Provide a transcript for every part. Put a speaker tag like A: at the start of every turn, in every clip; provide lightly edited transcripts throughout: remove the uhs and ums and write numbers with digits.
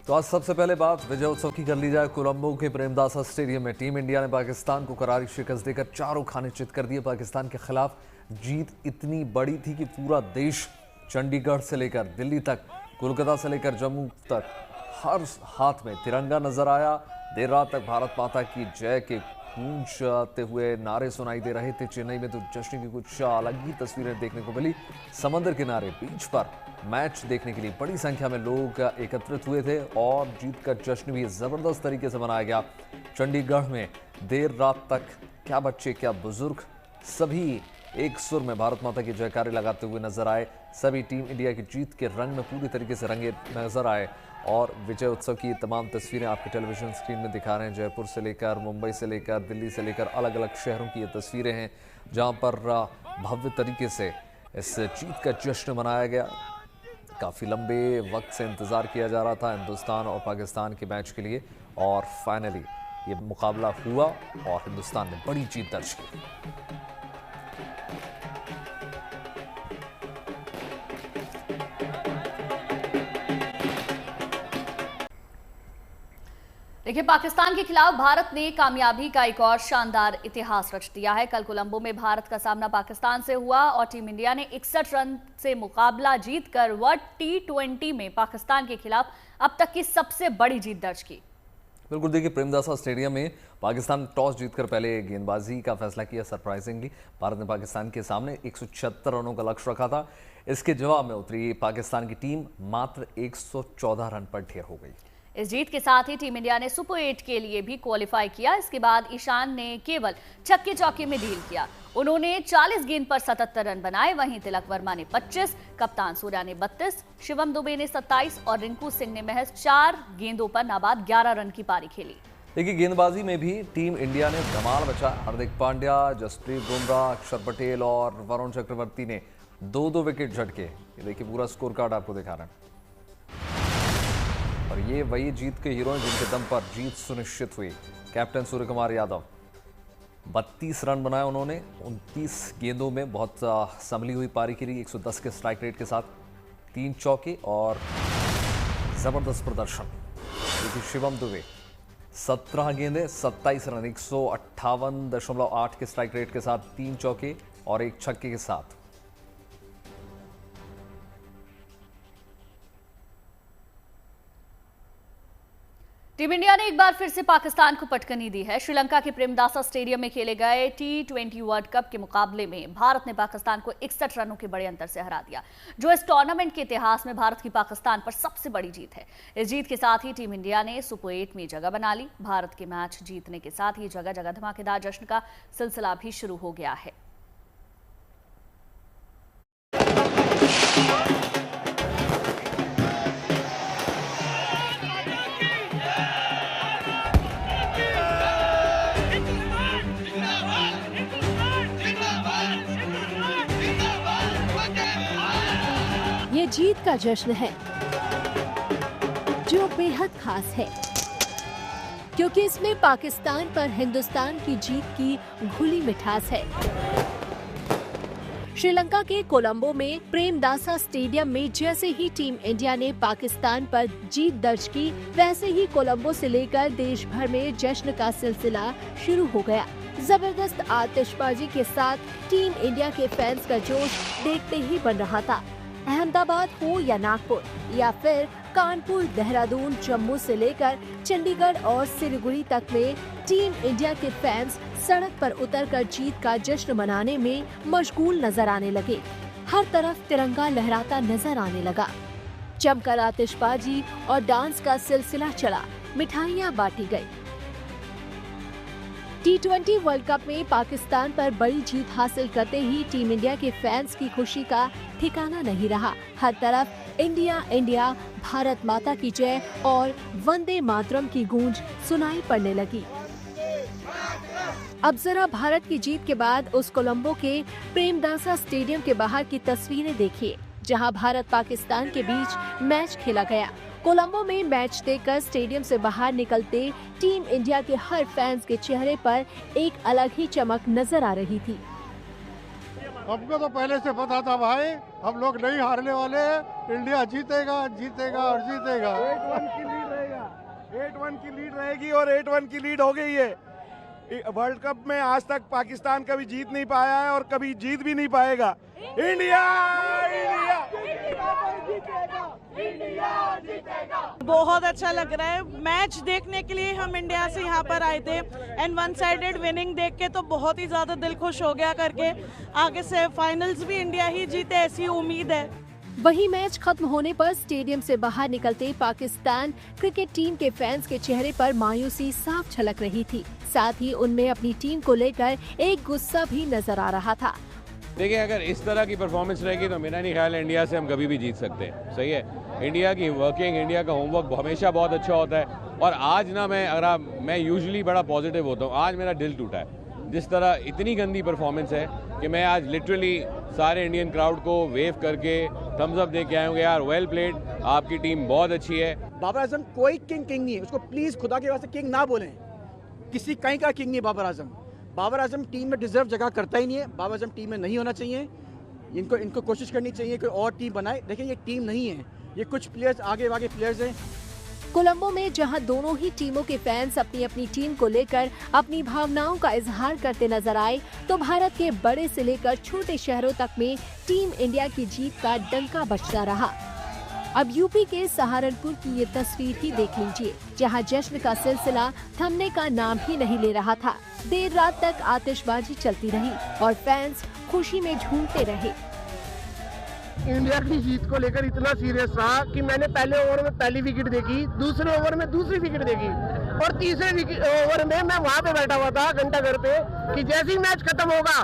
A: तो आज सबसे पहले बात विजय उत्सव की कर ली जाए। कोलंबो के प्रेमदासा स्टेडियम में टीम इंडिया ने पाकिस्तान को करारी शिकस्त देकर चारों खाने चित कर दिए। पाकिस्तान के खिलाफ जीत इतनी बड़ी थी कि पूरा देश चंडीगढ़ से लेकर दिल्ली तक, कोलकाता से लेकर जम्मू तक हर हाथ में तिरंगा नजर आया। देर रात तक भारत माता की जय के गूंजते हुए नारे सुनाई दे रहे थे। चेन्नई में तो जश्न की कुछ अलग ही तस्वीरें देखने को मिली। समंदर किनारे बीच पर मैच देखने के लिए बड़ी संख्या में लोग एकत्रित हुए थे और जीत का जश्न भी जबरदस्त तरीके से मनाया गया। चंडीगढ़ में देर रात तक क्या बच्चे क्या बुजुर्ग सभी एक सुर में भारत माता की जयकारे लगाते हुए नजर आए। सभी टीम इंडिया की जीत के रंग में पूरी तरीके से रंगे नजर आए और विजय उत्सव की तमाम तस्वीरें आपके टेलीविजन स्क्रीन में दिखा रहे हैं। जयपुर से लेकर मुंबई से लेकर दिल्ली से लेकर अलग अलग शहरों की ये तस्वीरें हैं जहां पर भव्य तरीके से इस जीत का जश्न मनाया गया। काफ़ी लंबे वक्त से इंतज़ार किया जा रहा था हिंदुस्तान और पाकिस्तान के मैच के लिए और फाइनली ये मुकाबला हुआ और हिंदुस्तान ने बड़ी जीत दर्ज की।
B: देखिए, पाकिस्तान के खिलाफ भारत ने कामयाबी का एक और शानदार इतिहास रच दिया है। कल कोलंबो में भारत का सामना पाकिस्तान से हुआ और टीम इंडिया ने 61 रन से मुकाबला जीतकर वर्ल्ड T20 में पाकिस्तान के खिलाफ अब तक की सबसे बड़ी जीत दर्ज की।
A: बिल्कुल, देखिए प्रेमदासा स्टेडियम में पाकिस्तान टॉस जीतकर पहले गेंदबाजी का फैसला किया। सरप्राइजिंगली भारत ने पाकिस्तान के सामने 176 रनों का लक्ष्य रखा था। इसके जवाब में उतरी पाकिस्तान की टीम मात्र 114 रन पर ढेर हो गई।
B: इस जीत के साथ ही टीम इंडिया ने सुपर 8 के लिए भी क्वालिफाई किया। इसके बाद ईशान ने केवल छक्के चौके में डील किया। उन्होंने 40 गेंद पर 77 रन बनाए। वहीं तिलक वर्मा ने 25, कप्तान सूर्या ने 32, शिवम दुबे ने 27 और रिंकू सिंह ने महज 4 गेंदों पर नाबाद 11 रन की पारी खेली।
A: देखिए, गेंदबाजी में भी टीम इंडिया ने धमाल मचा। हार्दिक पांड्या, जसप्रीत बुमराह, अक्षर पटेल और वरुण चक्रवर्ती ने 2-2 विकेट झटके। ये देखिए पूरा स्कोर कार्ड आपको दिखा रहे हैं और ये वही जीत के हीरो हैं जिनके दम पर जीत सुनिश्चित हुई। कैप्टन सूर्य कुमार यादव 32 रन बनाए उन्होंने 29 गेंदों में, बहुत संभली हुई पारी खेली। 110 के स्ट्राइक रेट के साथ 3 चौके और जबरदस्त प्रदर्शन। देखिए शिवम दुबे 17 गेंदें 27 रन 158.8 के स्ट्राइक रेट के साथ 3 चौके और 1 छक्के के साथ।
B: टीम इंडिया ने एक बार फिर से पाकिस्तान को पटकनी दी है। श्रीलंका के प्रेमदासा स्टेडियम में खेले गए T20 वर्ल्ड कप के मुकाबले में भारत ने पाकिस्तान को 61 रनों के बड़े अंतर से हरा दिया, जो इस टूर्नामेंट के इतिहास में भारत की पाकिस्तान पर सबसे बड़ी जीत है। इस जीत के साथ ही टीम इंडिया ने सुपर 8 में जगह बना ली। भारत के मैच जीतने के साथ ही जगह जगह धमाकेदार जश्न का सिलसिला भी शुरू हो गया है।
C: ये जीत का जश्न है जो बेहद खास है, क्योंकि इसमें पाकिस्तान पर हिंदुस्तान की जीत की घुली मिठास है। श्रीलंका के कोलंबो में प्रेमदासा स्टेडियम में जैसे ही टीम इंडिया ने पाकिस्तान पर जीत दर्ज की, वैसे ही कोलंबो से लेकर देश भर में जश्न का सिलसिला शुरू हो गया। जबरदस्त आतिशबाजी के साथ टीम इंडिया के फैंस का जोश देखते ही बन रहा था। अहमदाबाद हो या नागपुर या फिर कानपुर, देहरादून, जम्मू से लेकर चंडीगढ़ और सिलीगुड़ी तक में टीम इंडिया के फैंस सड़क पर उतरकर जीत का जश्न मनाने में मशगूल नजर आने लगे। हर तरफ तिरंगा लहराता नजर आने लगा। जमकर आतिशबाजी और डांस का सिलसिला चला, मिठाइयाँ बांटी गई। T20 वर्ल्ड कप में पाकिस्तान पर बड़ी जीत हासिल करते ही टीम इंडिया के फैंस की खुशी का ठिकाना नहीं रहा। हर तरफ इंडिया इंडिया, भारत माता की जय और वंदे मातरम की गूंज सुनाई पड़ने लगी। अब जरा भारत की जीत के बाद उस कोलंबो के प्रेमदासा स्टेडियम के बाहर की तस्वीरें देखिए, जहां भारत पाकिस्तान के बीच मैच खेला गया। कोलंबो में मैच देखकर स्टेडियम से बाहर निकलते टीम इंडिया के हर फैंस के चेहरे पर एक अलग ही चमक नजर आ रही थी।
D: हमको तो पहले से पता था भाई, हम लोग नहीं हारने वाले हैं। इंडिया जीतेगा, जीतेगा और जीतेगा।
E: 8-1 की लीड रहेगा, 8-1 की लीड रहेगी और 8-1 की लीड हो गई है। वर्ल्ड कप में आज तक पाकिस्तान कभी जीत नहीं पाया है और कभी जीत भी नहीं पाएगा। इंडिया
F: बहुत अच्छा लग रहा है। मैच देखने के लिए हम इंडिया से यहाँ पर आए थे एंड वन साइडेड विनिंग देख के तो बहुत ही ज्यादा दिल खुश हो गया करके। आगे से फाइनल्स भी इंडिया ही जीते ऐसी उम्मीद है।
C: वहीं मैच खत्म होने पर स्टेडियम से बाहर निकलते पाकिस्तान क्रिकेट टीम के फैंस के चेहरे पर मायूसी साफ झलक रही थी। साथ ही उनमें अपनी टीम को लेकर एक गुस्सा भी नजर आ रहा था।
G: देखिए, अगर इस तरह की परफॉर्मेंस रहेगी तो मेरा नहीं ख्याल है इंडिया से हम कभी भी जीत सकते हैं। सही है, इंडिया की वर्किंग, इंडिया का होमवर्क हमेशा बहुत अच्छा होता है। और आज ना मैं यूजुअली बड़ा पॉजिटिव होता हूँ, आज मेरा दिल टूटा है। जिस तरह इतनी गंदी परफॉर्मेंस है कि मैं आज लिटरली सारे इंडियन क्राउड को वेव करके थम्स अप दे के आए होंगे, यार वेल प्लेड, आपकी टीम बहुत अच्छी है।
H: बाबर आजम कोई किंग नहीं है, उसको प्लीज खुदा के वास्ते किंग ना बोलें। किसी कहीं का किंग नहीं बाबर आजम। बाबर आजम टीम में डिजर्व जगह करता ही नहीं है। बाबर आजम टीम में नहीं होना चाहिए। इनको कोशिश करनी चाहिए कोई और टीम बनाए। देखिए, ये टीम नहीं है, ये कुछ प्लेयर्स आगे प्लेयर्स हैं।
C: कोलंबो में जहां दोनों ही टीमों के फैंस अपनी अपनी टीम को लेकर अपनी भावनाओं का इजहार करते नजर आए, तो भारत के बड़े से लेकर छोटे शहरों तक में टीम इंडिया की जीत का डंका बजता रहा। अब यूपी के सहारनपुर की ये तस्वीर ही देख लीजिए, जहां जश्न का सिलसिला थमने का नाम ही नहीं ले रहा था। देर रात तक आतिशबाजी चलती रही और फैंस खुशी में झूमते रहे।
I: इंडिया की जीत को लेकर इतना सीरियस रहा कि मैंने पहले ओवर में पहली विकेट देखी, दूसरे ओवर में दूसरी विकेट देखी और तीसरे ओवर में मैं वहाँ पे बैठा हुआ था घंटा घर पे कि जैसे ही मैच खत्म होगा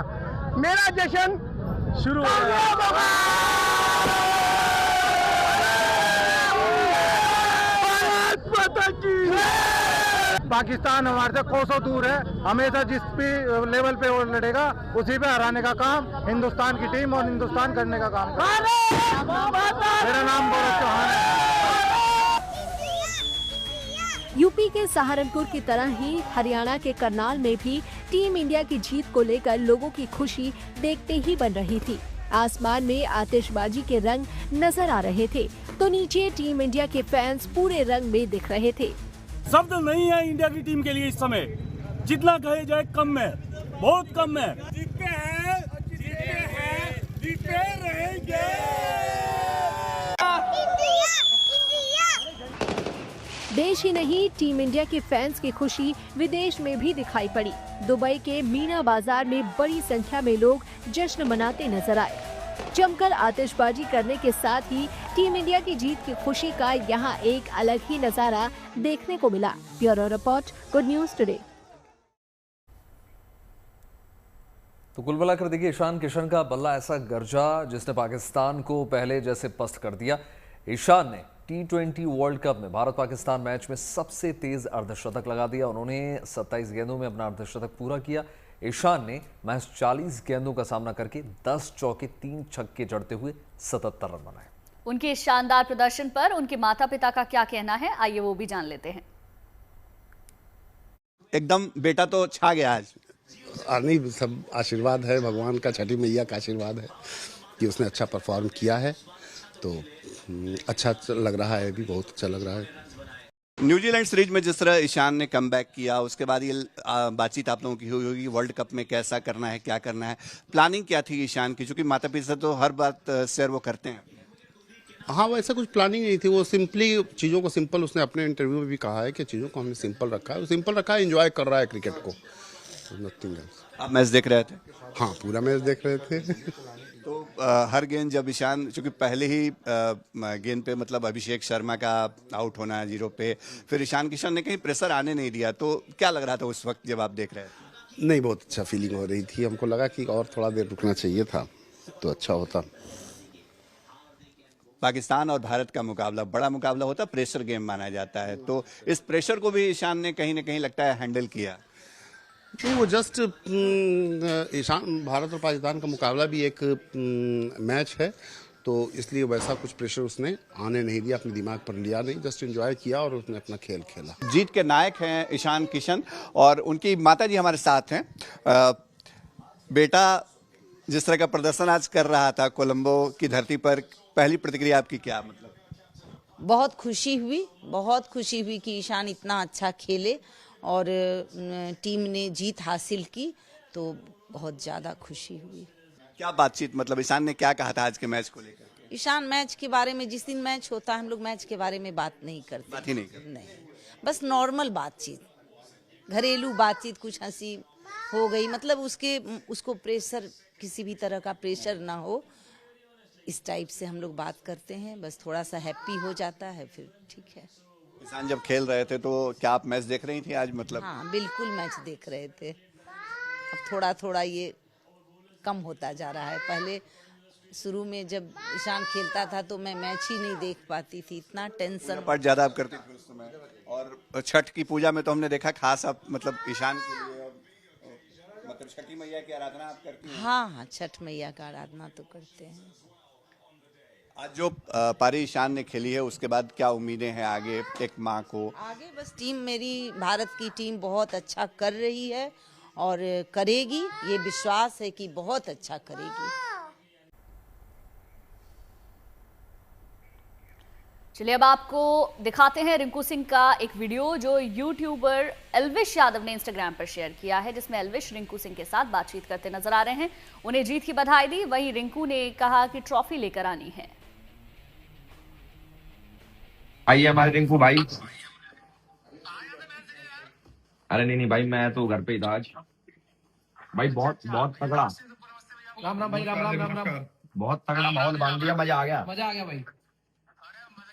I: मेरा जश्न शुरू होगा। पाकिस्तान हमारे से कोसों दूर है, हमेशा जिस भी लेवल पे वो लड़ेगा उसी पे हराने का काम हिंदुस्तान की टीम और हिंदुस्तान करने का काम। मेरा नाम गौरव चौहान है।
C: यूपी के सहारनपुर की तरह ही हरियाणा के करनाल में भी टीम इंडिया की जीत को लेकर लोगों की खुशी देखते ही बन रही थी। आसमान में आतिशबाजी के रंग नजर आ रहे थे, तो नीचे टीम इंडिया के फैंस पूरे रंग में दिख रहे थे।
J: शब्द नहीं है इंडिया की टीम के लिए इस समय, जितना कहे जाए कम है, बहुत कम है। जीतते हैं, जीतते रहेंगे।
C: देश ही नहीं, टीम इंडिया के फैंस की खुशी विदेश में भी दिखाई पड़ी। दुबई के मीना बाजार में बड़ी संख्या में लोग जश्न मनाते नजर आए। जमकर आतिशबाजी करने के साथ ही टीम इंडिया की जीत की खुशी का यहाँ एक अलग ही नजारा देखने को मिला। Bureau report, good news today.
A: तो कुल मिलाकर देखिए, ईशान किशन का बल्ला ऐसा गरजा जिसने पाकिस्तान को पहले जैसे पस्त कर दिया। ईशान ने T20 वर्ल्ड कप में भारत पाकिस्तान मैच में सबसे तेज अर्धशतक लगा दिया। उन्होंने 27 गेंदों में अपना अर्धशतक पूरा किया। ईशान ने महज 40 गेंदों का सामना करके 10 चौके 3 छक्के जड़ते हुए 77 रन बनाए।
B: उनके इस शानदार प्रदर्शन पर उनके माता पिता का क्या कहना है, आइए वो भी जान लेते हैं।
K: एकदम बेटा तो छा गया आज।
L: नहीं, सब आशीर्वाद है, भगवान का, छठी मैया का आशीर्वाद है कि उसने अच्छा परफॉर्म किया है, तो अच्छा लग रहा है, भी बहुत अच्छा लग रहा है।
K: न्यूजीलैंड सीरीज में जिस तरह ईशान ने कमबैक किया, उसके बाद ये बातचीत आप लोगों की हुई होगी वर्ल्ड कप में कैसा करना है, क्या करना है, प्लानिंग क्या थी ईशान की, क्योंकि माता पिता तो हर बात शेयर वो करते हैं।
L: हाँ, वैसा कुछ प्लानिंग नहीं थी, वो सिंपली चीज़ों को सिंपल, उसने अपने इंटरव्यू में भी कहा है कि चीज़ों को हमने सिंपल रखा है, सिंपल रखा है, एंजॉय कर रहा है क्रिकेट को, नथिंग एल्स।
K: आप मैच देख रहे थे?
L: हाँ, पूरा मैच देख रहे थे।
K: तो हर गेंद जब ईशान, चूंकि पहले ही गेंद पे मतलब अभिषेक शर्मा का आउट होना 0 पे, फिर ईशान किशन ने कहीं प्रेशर आने नहीं दिया, तो क्या लग रहा था उस वक्त जब आप देख रहे थे?
L: नहीं, बहुत अच्छा फीलिंग हो रही थी, हमको लगा कि और थोड़ा देर रुकना चाहिए था तो अच्छा होता।
K: पाकिस्तान और भारत का मुकाबला बड़ा मुकाबला होता, प्रेशर गेम माना जाता है, तो इस प्रेशर को भी ईशान ने कहीं ना कहीं लगता है हैंडल किया।
L: नहीं, वो जस्ट ईशान, भारत और पाकिस्तान का मुकाबला भी एक मैच है, तो इसलिए वैसा कुछ प्रेशर उसने आने नहीं दिया, अपने दिमाग पर लिया नहीं, जस्ट एंजॉय किया और उसने अपना खेल खेला।
K: जीत के नायक हैं ईशान किशन और उनकी माता जी हमारे साथ हैं। बेटा जिस तरह का प्रदर्शन आज कर रहा था कोलंबो की धरती पर, पहली प्रतिक्रिया आपकी क्या? मतलब
M: बहुत खुशी हुई कि ईशान इतना अच्छा खेले और टीम ने जीत हासिल की, तो बहुत ज़्यादा खुशी हुई।
K: क्या बातचीत, मतलब ईशान ने क्या कहा था आज के मैच को लेकर?
M: ईशान मैच के बारे में, जिस दिन मैच होता है हम लोग मैच के बारे में बात नहीं करते।
K: बात ही नहीं करते?
M: नहीं, बस नॉर्मल बातचीत, घरेलू बातचीत, कुछ हंसी हो गई, मतलब उसको प्रेशर, किसी भी तरह का प्रेशर ना हो, इस टाइप से हम लोग बात करते हैं। बस थोड़ा सा हैप्पी हो जाता है, फिर ठीक है।
K: ईशान जब खेल रहे थे तो क्या आप मैच देख रही थी आज? मतलब
M: हाँ, बिल्कुल मैच देख रहे थे। अब थोड़ा थोड़ा ये कम होता जा रहा है। पहले शुरू में जब ईशान खेलता था तो मैं मैच ही नहीं देख पाती थी, इतना टेंशन।
K: पाठ ज्यादा आप करती थी उस समय, और छठ की पूजा में तो हमने देखा खास आप मतलब ईशान के लिए, मतलब छठी मैया की आराधना आप करती हैं?
M: हाँ, छठ मैया का आराधना तो करते हैं।
K: आज जो पारी ईशान ने खेली है, उसके बाद क्या उम्मीदें हैं आगे एक माँ को?
M: आगे बस टीम, मेरी भारत की टीम बहुत अच्छा कर रही है और करेगी, ये विश्वास है कि बहुत अच्छा करेगी।
B: चलिए अब आपको दिखाते हैं रिंकू सिंह का एक वीडियो जो यूट्यूबर एल्विश यादव ने इंस्टाग्राम पर शेयर किया है, जिसमें एल्विश रिंकू सिंह के साथ बातचीत करते नजर आ रहे हैं। उन्हें जीत की बधाई दी, वहीं रिंकू ने कहा कि ट्रॉफी लेकर आनी है।
N: आइए हमारे रिंकू भाई। अरे नहीं भाई, मैं तो घर पे ही था आज भाई। बहुत तगड़ा।
O: राम राम भाई, राम राम राम राम।
N: बहुत तगड़ा माहौल बांध दिया, मजा आ गया भाई।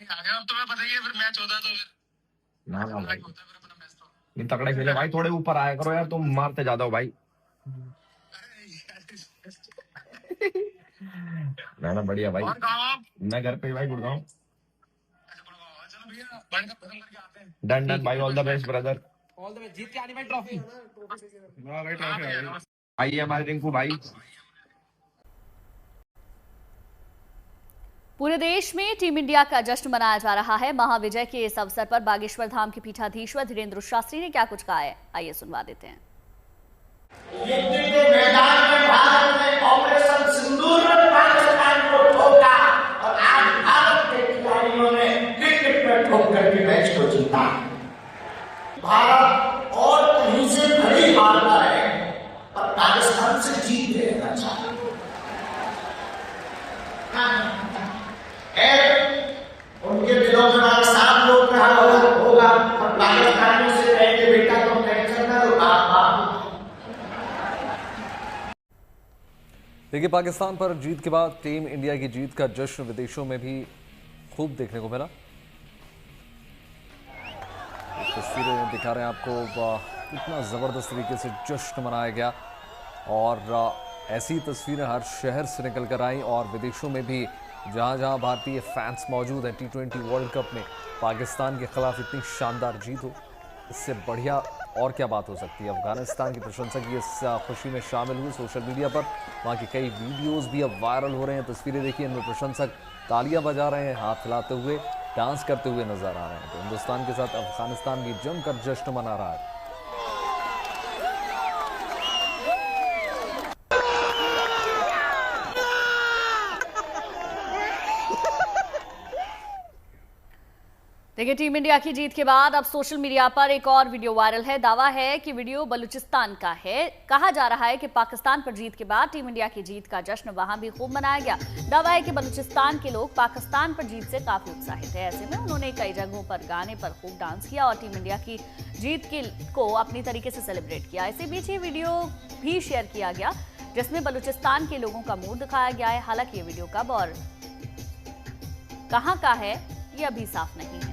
O: तुम्हें बताइए फिर मैच होता तो
N: ना भाई, नहीं तगड़े खेले भाई, थोड़े ऊपर आया करो यार, तुम मारते ज्यादा हो भाई। ना बढ़िया भाई, मैं घर पे भाई, गुड़गांव। डन भाई, all the best brother,
O: all the best. जीत के आनी भाई ट्रॉफी।
N: आइए हमारे रिंकू भाई।
B: पूरे देश में टीम इंडिया का जश्न मनाया जा रहा है। महाविजय के इस अवसर पर बागेश्वर धाम के पीठाधीश्वर धीरेन्द्र शास्त्री ने क्या कुछ कहा है, आइए सुनवा देते हैं।
P: युद्ध के मैदान में भारत ने ऑपरेशन सिंदूर में पाकिस्तान को ठोका और आज भारत के खिलाड़ियों ने क्रिकेट में ठोक करके मैच को जीता। भारत और कहीं से बड़ी हारता है और पाकिस्तान से जीत लेना चाहता है। उनके दिलों में बात साफ लोग रहा होगा और पाकिस्तानियों से कहेंगे बेटा तुम टेंशन ना लो, आप।
A: देखिए, पाकिस्तान पर जीत के बाद टीम इंडिया की जीत का जश्न विदेशों में भी खूब देखने को मिला। तस्वीरें दिखा रहे हैं आपको, इतना ज़बरदस्त तरीके से जश्न मनाया गया और ऐसी तस्वीरें हर शहर से निकल कर आई और विदेशों में भी जहां जहां भारतीय फैंस मौजूद हैं। T20 वर्ल्ड कप में पाकिस्तान के खिलाफ इतनी शानदार जीत हो, इससे बढ़िया और क्या बात हो सकती है। अफगानिस्तान के प्रशंसक इस खुशी में शामिल हुए सोशल मीडिया पर। वहाँ के कई वीडियोस भी अब वायरल हो रहे हैं। तस्वीरें देखिए, इनमें प्रशंसक तालियां बजा रहे हैं, हाथ हिलाते हुए, डांस करते हुए नजर आ रहे हैं। तो हिंदुस्तान के साथ अफगानिस्तान भी जमकर जश्न मना रहा है।
B: देखिए, टीम इंडिया की जीत के बाद अब सोशल मीडिया पर एक और वीडियो वायरल है। दावा है कि वीडियो बलूचिस्तान का है। कहा जा रहा है कि पाकिस्तान पर जीत के बाद टीम इंडिया की जीत का जश्न वहां भी खूब मनाया गया। दावा है कि बलूचिस्तान के लोग पाकिस्तान पर जीत से काफी उत्साहित है। ऐसे में उन्होंने कई जगहों पर गाने पर खूब डांस किया और टीम इंडिया की जीत को अपनी तरीके से सेलिब्रेट किया। इसी बीच ये वीडियो भी शेयर किया गया जिसमें बलूचिस्तान के लोगों का मूड दिखाया गया है। हालांकि ये वीडियो कब और कहां का है ये अभी साफ नहीं है।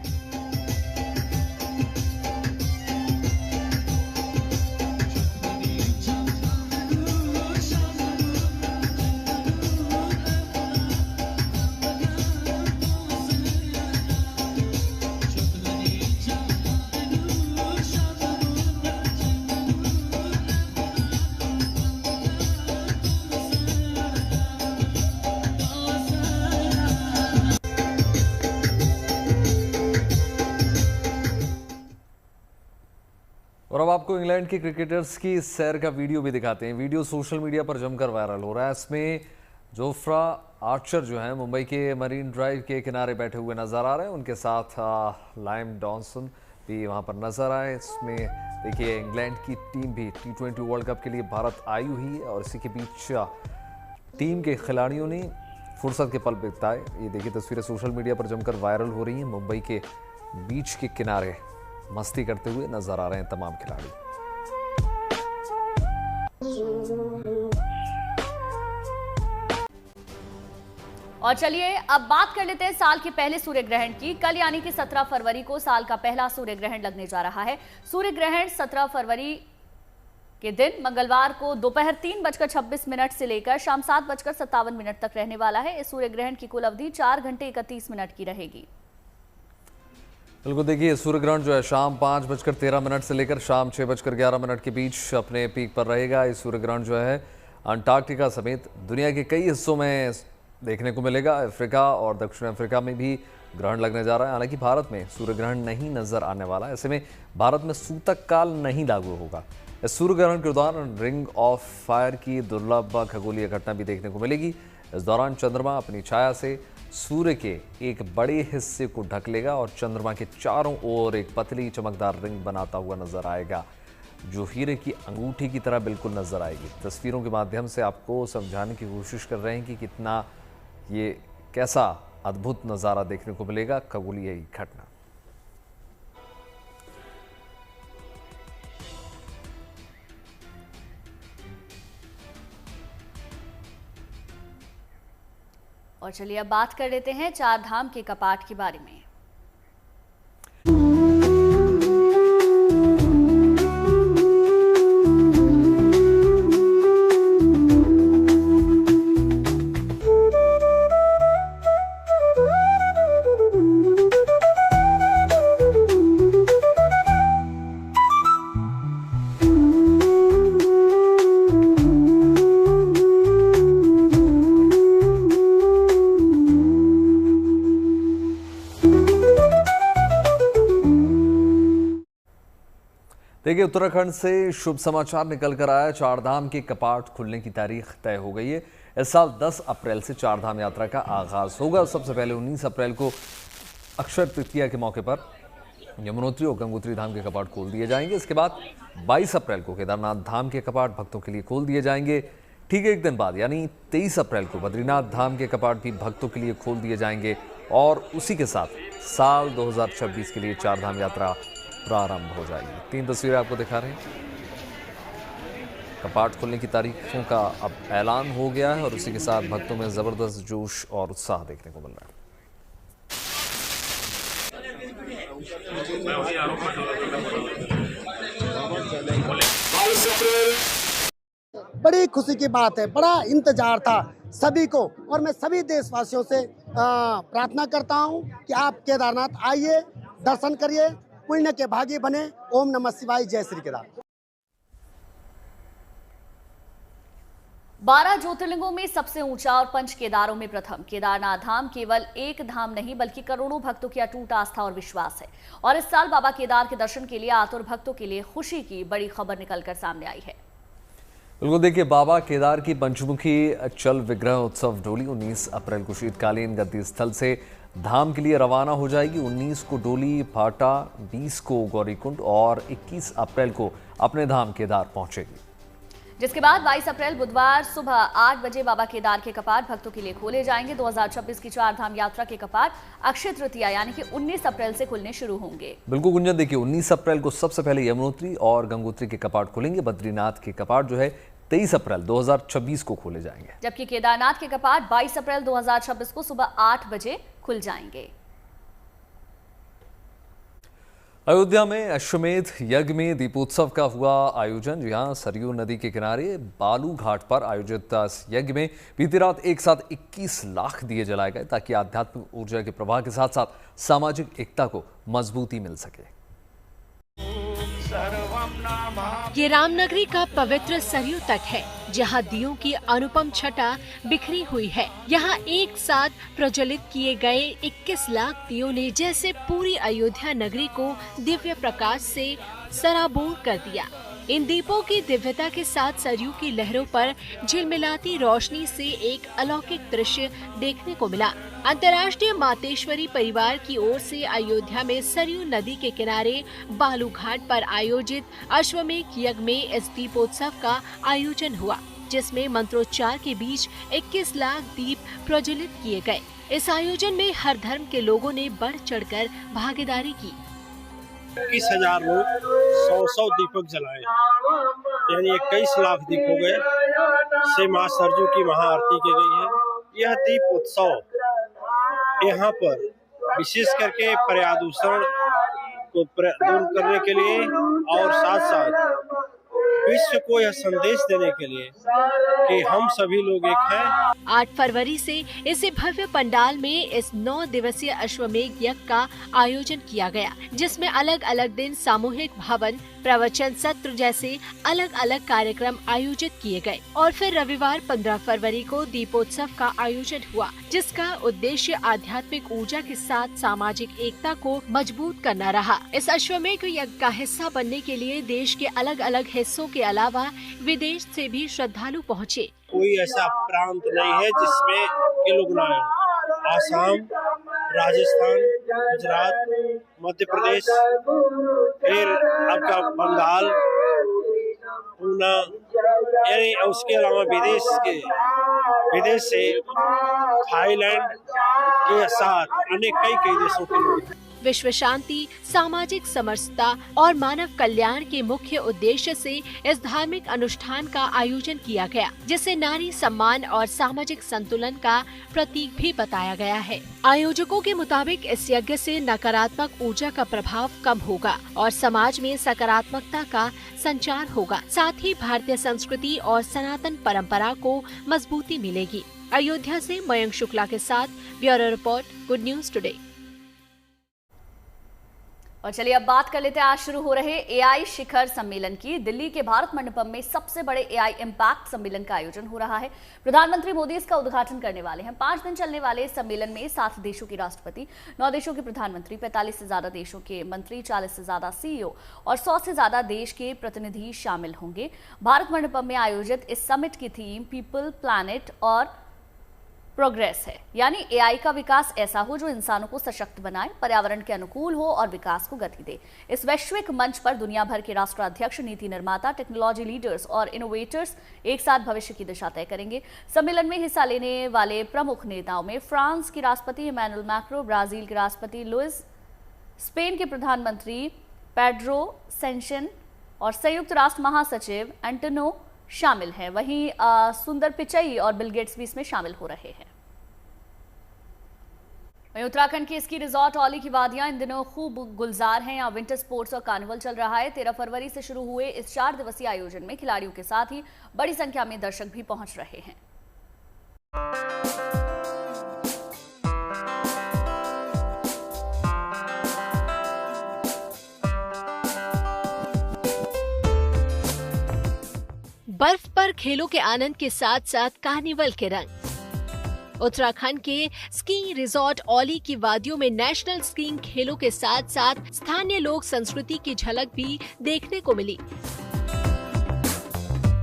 A: और अब आपको इंग्लैंड के क्रिकेटर्स की सैर का वीडियो भी दिखाते हैं। वीडियो सोशल मीडिया पर जमकर वायरल हो रहा है। इसमें जोफ्रा आर्चर जो है मुंबई के मरीन ड्राइव के किनारे बैठे हुए नजर आ रहे हैं। उनके साथ लाइम डॉनसन भी वहां पर नजर आए। इसमें देखिए इंग्लैंड की टीम भी T20 वर्ल्ड कप के लिए भारत आई हुई है और इसी के बीच टीम के खिलाड़ियों ने फुर्सत के पल बिताए। ये देखिए तस्वीरें सोशल मीडिया पर जमकर वायरल हो रही हैं। मुंबई के बीच के किनारे मस्ती करते हुए नजर आ रहे हैं तमाम खिलाड़ी।
B: और चलिए अब बात कर लेते हैं साल के पहले सूर्य ग्रहण की। कल यानी कि 17 फरवरी को साल का पहला सूर्य ग्रहण लगने जा रहा है। सूर्य ग्रहण 17 फरवरी के दिन मंगलवार को दोपहर 3:26 से लेकर शाम 7:57 तक रहने वाला है। इस सूर्य ग्रहण की कुल अवधि 4 घंटे 31 मिनट की रहेगी।
A: बिल्कुल देखिए सूर्य ग्रहण जो है शाम 5:13 से लेकर शाम 6:11 के बीच अपने पीक पर रहेगा। इस सूर्य ग्रहण जो है अंटार्कटिका समेत दुनिया के कई हिस्सों में देखने को मिलेगा। अफ्रीका और दक्षिण अफ्रीका में भी ग्रहण लगने जा रहा है। हालांकि भारत में सूर्य ग्रहण नहीं नजर आने वाला। ऐसे में भारत में सूतक काल नहीं लागू होगा। इस सूर्य ग्रहण के दौरान रिंग ऑफ फायर की दुर्लभ खगोलीय घटना भी देखने को मिलेगी। इस दौरान चंद्रमा अपनी छाया से सूर्य के एक बड़े हिस्से को ढक लेगा और चंद्रमा के चारों ओर एक पतली चमकदार रिंग बनाता हुआ नजर आएगा, जो हीरे की अंगूठी की तरह बिल्कुल नजर आएगी। तस्वीरों के माध्यम से आपको समझाने की कोशिश कर रहे हैं कि कितना ये कैसा अद्भुत नजारा देखने को मिलेगा खगोलीय घटना।
B: और चलिए अब बात कर लेते हैं 4 धाम के कपाट के बारे में।
A: देखिए उत्तराखंड से शुभ समाचार निकल कर आया। 4 धाम के कपाट खुलने की तारीख तय हो गई है। इस साल 10 अप्रैल से 4 धाम यात्रा का आगाज होगा। सबसे पहले 19 अप्रैल को अक्षय तृतीया के मौके पर यमुनोत्री और गंगोत्री धाम के कपाट खोल दिए जाएंगे। इसके बाद 22 अप्रैल को केदारनाथ धाम के कपाट भक्तों के लिए खोल दिए जाएंगे। ठीक एक दिन बाद यानी 23 अप्रैल को बद्रीनाथ धाम के कपाट भी भक्तों के लिए खोल दिए जाएंगे और उसी के साथ साल 2026 के लिए 4 धाम यात्रा प्रारंभ हो जाएगी। 3 तस्वीरें आपको दिखा रहे हैं। कपाट खोलने की तारीखों का अब ऐलान हो गया है और उसी के साथ भक्तों में जबरदस्त जोश और उत्साह देखने को मिल रहा है।
Q: बड़ी खुशी की बात है, बड़ा इंतजार था सभी को और मैं सभी देशवासियों से प्रार्थना करता हूं कि आप केदारनाथ आइए, दर्शन करिए, पुण्य के भागी बने। ओम नमः शिवाय, जय श्री केदार।
B: 12 ज्योतिर्लिंगों में सबसे ऊंचा और पंच केदारों में प्रथम केदारनाथ धाम केवल एक धाम नहीं बल्कि करोड़ों भक्तों की अटूट आस्था और विश्वास है। और इस साल बाबा केदार के दर्शन के लिए आतुर भक्तों के लिए खुशी की बड़ी खबर निकलकर सामने आई है।
A: बिल्कुल देखिए बाबा केदार की पंचमुखी चल विग्रह उत्सव डोली 19 अप्रैल को शीतकालीन गद्दी स्थल से धाम के लिए रवाना हो जाएगी। 19 को डोली फाटा, 20 को गौरीकुंड और 21 अप्रैल को अपने धाम केदार पहुंचेगी।
B: जिसके बाद 22 अप्रैल बुधवार सुबह 8 बजे बाबा केदार के कपाट भक्तों के लिए खोले जाएंगे। 2026 की 4 धाम यात्रा के कपाट अक्षय तृतीया यानी कि 19 अप्रैल से खुलने शुरू होंगे।
A: बिल्कुल गुंजन देखिए 19 अप्रैल को सबसे पहले यमुनोत्री और गंगोत्री के कपाट खुलेंगे। बद्रीनाथ के कपाट जो है 23 अप्रैल 2026 को खोले जाएंगे,
B: जबकि केदारनाथ के कपाट 22 अप्रैल 2026 को सुबह 8 बजे खुल जाएंगे।
A: अयोध्या में अश्वमेध यज्ञ में दीपोत्सव का हुआ आयोजन। जी हां, सरयू नदी के किनारे बालू घाट पर आयोजित इस यज्ञ में बीती रात एक साथ 21 लाख दिए जलाए गए ताकि आध्यात्मिक ऊर्जा के प्रवाह के साथ साथ सामाजिक एकता को मजबूती मिल सके।
P: सर्वं नमः
C: ये रामनगरी का पवित्र सरयू तट है, जहाँ दियों की अनुपम छटा बिखरी हुई है। यहाँ एक साथ प्रज्वलित किए गए 21 लाख दियों ने जैसे पूरी अयोध्या नगरी को दिव्य प्रकाश से सराबोर कर दिया। इन दीपों की दिव्यता के साथ सरयू की लहरों पर झिलमिलाती रोशनी से एक अलौकिक दृश्य देखने को मिला। अंतर्राष्ट्रीय मातेश्वरी परिवार की ओर से अयोध्या में सरयू नदी के किनारे बालू घाट पर आयोजित अश्वमेध यज्ञ में इस दीपोत्सव का आयोजन हुआ, जिसमें मंत्रोच्चार के बीच 21 लाख दीप प्रज्वलित किए गए। इस आयोजन में हर धर्म के लोगों ने बढ़ चढ़कर भागीदारी की।
R: 21,000 लोग 100 दीपक जलाए, यानी 21 लाख दीप हो गए से मां सरयू की महाआरती की गई है। यह दीप उत्सव यहाँ पर विशेष करके पर्यादूषण को दूर करने के लिए और साथ साथ विश्व को यह संदेश देने के लिए कि हम सभी लोग एक हैं।
C: 8 फरवरी से इसी भव्य पंडाल में इस 9 दिवसीय अश्वमेध यज्ञ का आयोजन किया गया, जिसमें अलग अलग दिन सामूहिक हवन, प्रवचन सत्र जैसे अलग अलग कार्यक्रम आयोजित किए गए और फिर रविवार 15 फरवरी को दीपोत्सव का आयोजन हुआ, जिसका उद्देश्य आध्यात्मिक ऊर्जा के साथ सामाजिक एकता को मजबूत करना रहा। इस अश्वमेध यज्ञ का हिस्सा बनने के लिए देश के अलग अलग हिस्सों के अलावा विदेश से भी श्रद्धालु पहुँचे।
R: कोई ऐसा प्रांत नहीं है जिसमें के लोग न आए। आसाम, राजस्थान, गुजरात, मध्य प्रदेश, फिर आपका बंगाल, पूना, यानी उसके अलावा विदेश से थाईलैंड के साथ अन्य कई देशों के लोग।
C: विश्व शांति, सामाजिक समरसता और मानव कल्याण के मुख्य उद्देश्य से इस धार्मिक अनुष्ठान का आयोजन किया गया, जिसे नारी सम्मान और सामाजिक संतुलन का प्रतीक भी बताया गया है। आयोजकों के मुताबिक इस यज्ञ से नकारात्मक ऊर्जा का प्रभाव कम होगा और समाज में सकारात्मकता का संचार होगा। साथ ही भारतीय संस्कृति और सनातन परंपरा को मजबूती मिलेगी। अयोध्या से मयंक शुक्ला के साथ bureau report, good news today.
B: और चलिए अब बात कर लेते हैं आज शुरू हो रहे एआई शिखर सम्मेलन की। दिल्ली के भारत मंडपम में सबसे बड़े एआई इम्पैक्ट सम्मेलन का आयोजन हो रहा है। प्रधानमंत्री मोदी इसका उद्घाटन करने वाले हैं। 5 दिन चलने वाले इस सम्मेलन में 7 देशों के राष्ट्रपति, 9 देशों के प्रधानमंत्री, 45 से ज्यादा देशों के मंत्री, 40 से ज्यादा सीईओ और 100 से ज्यादा देश के प्रतिनिधि शामिल होंगे। भारत मंडपम में आयोजित इस समिट की थीम पीपल, प्लैनेट और प्रोग्रेस है, यानी एआई का विकास ऐसा हो जो इंसानों को सशक्त बनाए, पर्यावरण के अनुकूल हो और विकास को गति दे। इस वैश्विक मंच पर दुनिया भर के राष्ट्राध्यक्ष, नीति निर्माता, टेक्नोलॉजी लीडर्स और इनोवेटर्स एक साथ भविष्य की दिशा तय करेंगे। सम्मेलन में हिस्सा लेने वाले प्रमुख नेताओं में फ्रांस के राष्ट्रपति इमैनुअल मैक्रो, ब्राजील के राष्ट्रपति लुइस, स्पेन के प्रधानमंत्री पेड्रो सेंचेन और संयुक्त राष्ट्र महासचिव एंटोनियो शामिल हैं। वहीं सुंदर पिचई और बिल गेट्स भी इसमें शामिल हो रहे हैं। वहीं उत्तराखंड के स्की रिजॉर्ट औली की वादियां इन दिनों खूब गुलजार हैं। यहाँ विंटर स्पोर्ट्स और कार्निवल चल रहा है। 13 फरवरी से शुरू हुए इस 4 दिवसीय आयोजन में खिलाड़ियों के साथ ही बड़ी संख्या में दर्शक भी पहुंच रहे हैं।
C: बर्फ पर खेलों के आनंद के साथ साथ कार्निवल के रंग। उत्तराखंड के स्कीइंग रिजॉर्ट औली की वादियों में नेशनल स्कीइंग खेलों के साथ साथ स्थानीय लोक संस्कृति की झलक भी देखने को मिली।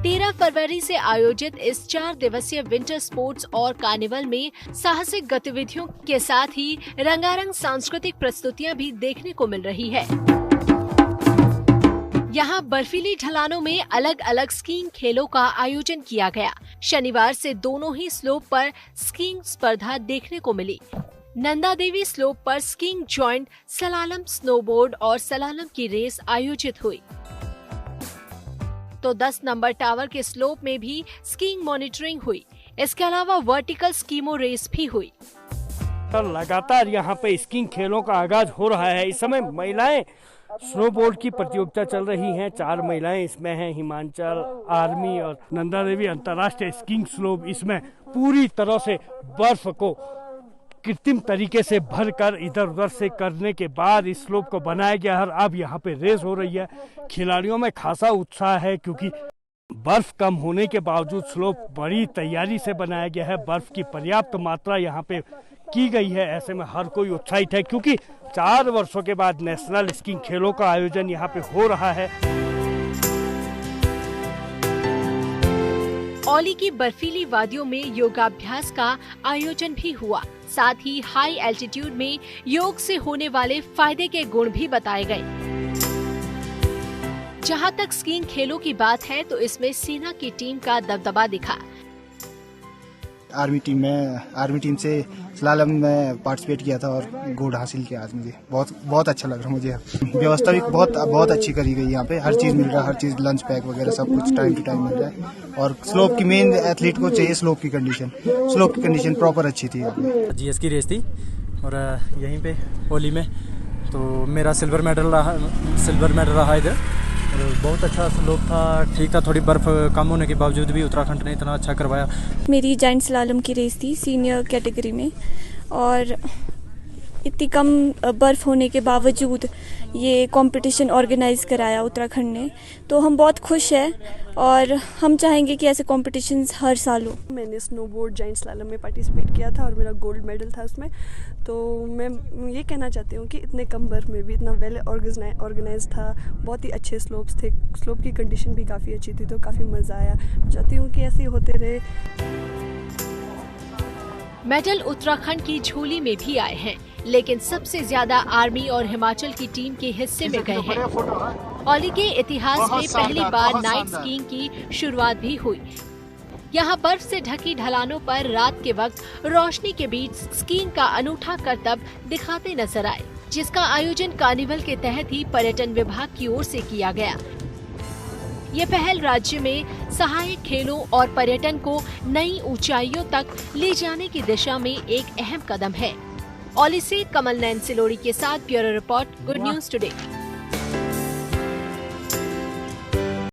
C: 13 फरवरी से आयोजित इस 4 दिवसीय विंटर स्पोर्ट्स और कार्निवल में साहसिक गतिविधियों के साथ ही रंगारंग सांस्कृतिक प्रस्तुतियां भी देखने को मिल रही है। यहाँ बर्फीली ढलानों में अलग अलग स्कीइंग खेलों का आयोजन किया गया। शनिवार से दोनों ही स्लोप पर स्कीइंग स्पर्धा देखने को मिली। नंदा देवी स्लोप पर स्कीइंग जॉइंट, सलालम, स्नोबोर्ड और सलालम की रेस आयोजित हुई, तो 10 नंबर टावर के स्लोप में भी स्कीइंग मॉनिटरिंग हुई। इसके अलावा वर्टिकल स्कीमो रेस भी हुई।
J: लगातार यहाँ पे स्कीइंग खेलों का आगाज हो रहा है। इस समय महिलाएं स्नोबोर्ड की प्रतियोगिता चल रही हैं। 4 महिलाएं इसमें हैं, हिमाचल, आर्मी और नंदा देवी अंतर्राष्ट्रीय स्कीइंग स्लोप। इसमें पूरी तरह से बर्फ को कृत्रिम तरीके से भरकर इधर उधर से करने के बाद इस स्लोप को बनाया गया है। अब यहाँ पे रेस हो रही है। खिलाड़ियों में खासा उत्साह है क्योंकि बर्फ कम होने के बावजूद स्लोप बड़ी तैयारी से बनाया गया है। बर्फ की पर्याप्त मात्रा यहाँ पे की गई है। ऐसे में हर कोई उत्साहित है क्योंकि 4 वर्षों के बाद नेशनल स्कीइंग खेलों का आयोजन यहाँ पे हो रहा है।
C: औली की बर्फीली वादियों में योगाभ्यास का आयोजन भी हुआ। साथ ही हाई एल्टीट्यूड में योग से होने वाले फायदे के गुण भी बताए गए। जहां तक स्कीइंग खेलों की बात है तो इसमें सेना की टीम का दबदबा दिखा।
S: आर्मी टीम से स्लालम में पार्टिसिपेट किया था और गोल्ड हासिल किया आज मुझे। बहुत अच्छा लग रहा है मुझे। व्यवस्था भी बहुत अच्छी करी गई। यहाँ पे हर चीज़ मिल रहा है, हर चीज़ लंच पैक वगैरह सब कुछ टाइम टू टाइम मिल रहा है। और स्लोप की मेन एथलीट को चाहिए स्लोप की कंडीशन प्रॉपर अच्छी थी।
T: GS की रेस थी और यहीं पे होली में तो मेरा सिल्वर मेडल रहा इधर। बहुत अच्छा स्लोप था, ठीक था। थोड़ी बर्फ़ कम होने के बावजूद भी उत्तराखंड ने इतना अच्छा करवाया।
U: मेरी जाइंट स्लालम की रेस थी सीनियर कैटेगरी में और इतनी कम बर्फ़ होने के बावजूद ये कंपटीशन ऑर्गेनाइज कराया उत्तराखंड ने, तो हम बहुत खुश हैं और हम चाहेंगे कि ऐसे कॉम्पिटिशन्स हर साल हो।
V: मैंने स्नोबोर्ड जाइंट स्लालम में पार्टिसिपेट किया था और मेरा गोल्ड मेडल था उसमें। तो मैं ये कहना चाहती हूँ कि इतने कम बर्फ में भी इतना वेल ऑर्गेनाइज था। बहुत ही अच्छे स्लोप्स थे, स्लोप की कंडीशन भी काफ़ी अच्छी थी, तो काफ़ी मज़ा आया। चाहती हूँ कि ऐसे ही होते रहे।
C: मेडल उत्तराखंड की झोली में भी आए हैं, लेकिन सबसे ज्यादा आर्मी और हिमाचल की टीम के हिस्से में गए हैं। औली के इतिहास में पहली बार नाइट स्कीइंग की शुरुआत भी हुई। यहाँ बर्फ से ढकी ढलानों पर रात के वक्त रोशनी के बीच स्कीइंग का अनूठा करतब दिखाते नजर आए, जिसका आयोजन कार्निवल के तहत ही पर्यटन विभाग की ओर से किया गया। ये पहल राज्य में सहायक खेलों और पर्यटन को नई ऊंचाइयों तक ले जाने की दिशा में एक अहम कदम है। औली से कमल नैन सिलोड़ी के साथ bureau report, good news today.